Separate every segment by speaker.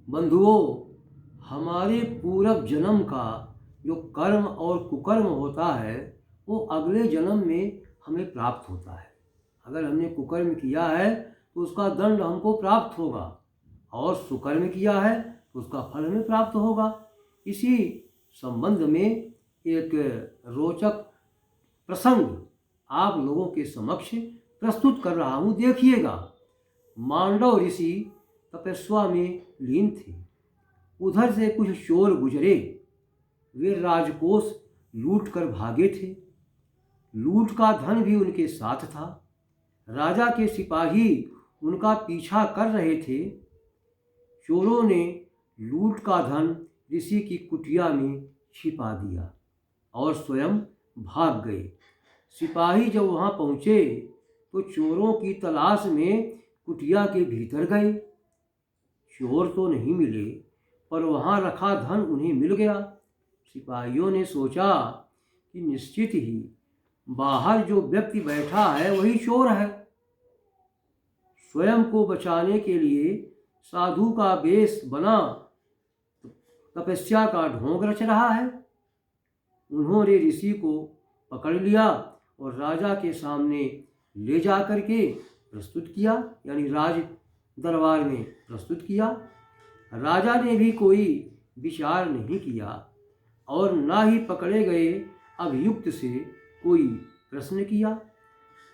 Speaker 1: बंधुओं, हमारे पूर्व जन्म का जो कर्म और कुकर्म होता है वो अगले जन्म में हमें प्राप्त होता है। अगर हमने कुकर्म किया है तो उसका दंड हमको प्राप्त होगा, और सुकर्म किया है तो उसका फल हमें प्राप्त होगा। इसी संबंध में एक रोचक प्रसंग आप लोगों के समक्ष प्रस्तुत कर रहा हूँ, देखिएगा। मांडव ऋषि तपस्या में लीन थे। उधर से कुछ चोर गुजरे। वे राजकोष लूट कर भागे थे। लूट का धन भी उनके साथ था। राजा के सिपाही उनका पीछा कर रहे थे। चोरों ने लूट का धन ऋषि की कुटिया में छिपा दिया और स्वयं भाग गए। सिपाही जब वहां पहुंचे तो चोरों की तलाश में कुटिया के भीतर गए। चोर तो नहीं मिले, पर वहां रखा धन उन्हें मिल गया। सिपाहियों ने सोचा कि निश्चित ही बाहर जो व्यक्ति बैठा है वही चोर है। स्वयं को बचाने के लिए साधु का वेश बना तपस्या का ढोंग रच रहा है। उन्होंने ऋषि को पकड़ लिया और राजा के सामने ले जा कर के प्रस्तुत किया, यानी राज दरबार में प्रस्तुत किया। राजा ने भी कोई विचार नहीं किया और ना ही पकड़े गए अभियुक्त से कोई प्रश्न किया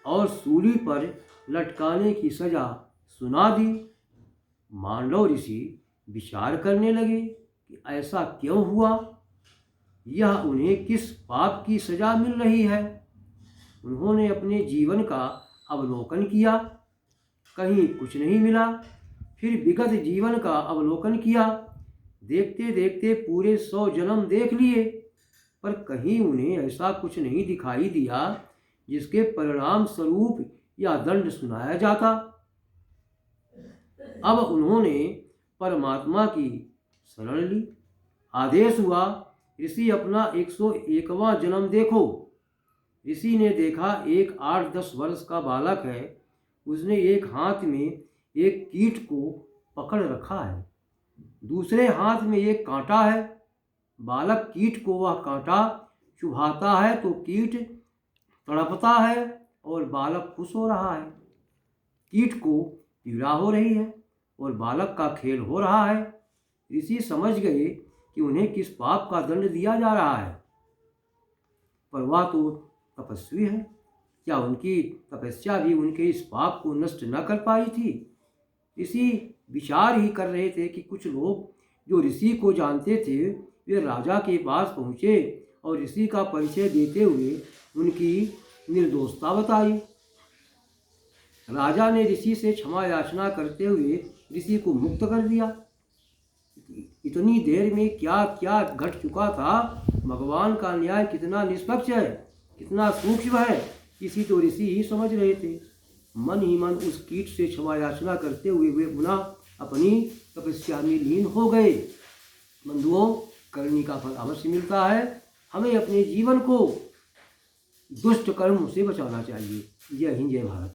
Speaker 1: और सूली पर लटकाने की सजा सुना दी। मांडव ऋषि विचार करने लगे कि ऐसा क्यों हुआ, यह उन्हें किस पाप की सजा मिल रही है। उन्होंने अपने जीवन का अवलोकन किया, कहीं कुछ नहीं मिला। फिर विगत जीवन का अवलोकन किया। देखते देखते पूरे 100 जन्म देख लिए, पर कहीं उन्हें ऐसा कुछ नहीं दिखाई दिया जिसके परिणाम स्वरूप यह दंड सुनाया जाता। अब उन्होंने परमात्मा की शरण ली। आदेश हुआ, ऋषि अपना 101वां जन्म देखो। ऋषि ने देखा एक 8-10 वर्ष का बालक है। उसने एक हाथ में एक कीट को पकड़ रखा है, दूसरे हाथ में एक कांटा है। बालक कीट को वह कांटा चुभाता है तो कीट तड़पता है और बालक खुश हो रहा है। कीट को पीड़ा हो रही है और बालक का खेल हो रहा है। ऋषि समझ गए कि उन्हें किस पाप का दंड दिया जा रहा है, पर वह तो तपस्वी है। क्या उनकी तपस्या भी उनके इस पाप को नष्ट न कर पाई थी? ऋषि विचार ही कर रहे थे कि कुछ लोग जो ऋषि को जानते थे वे राजा के पास पहुँचे और ऋषि का परिचय देते हुए उनकी निर्दोषता बताई। राजा ने ऋषि से क्षमा याचना करते हुए ऋषि को मुक्त कर दिया। इतनी देर में क्या क्या घट चुका था। भगवान का न्याय कितना निष्पक्ष है, कितना सूक्ष्म है, इसी तो ऋषि ही समझ रहे थे। मन ही मन उस कीट से क्षमा याचना करते हुए वे पुनः अपनी तपस्या में लीन हो गए। बंधुओं, करनी का फल अवश्य मिलता है। हमें अपने जीवन को दुष्ट कर्म से बचाना चाहिए। जय हिंद, जय भारत।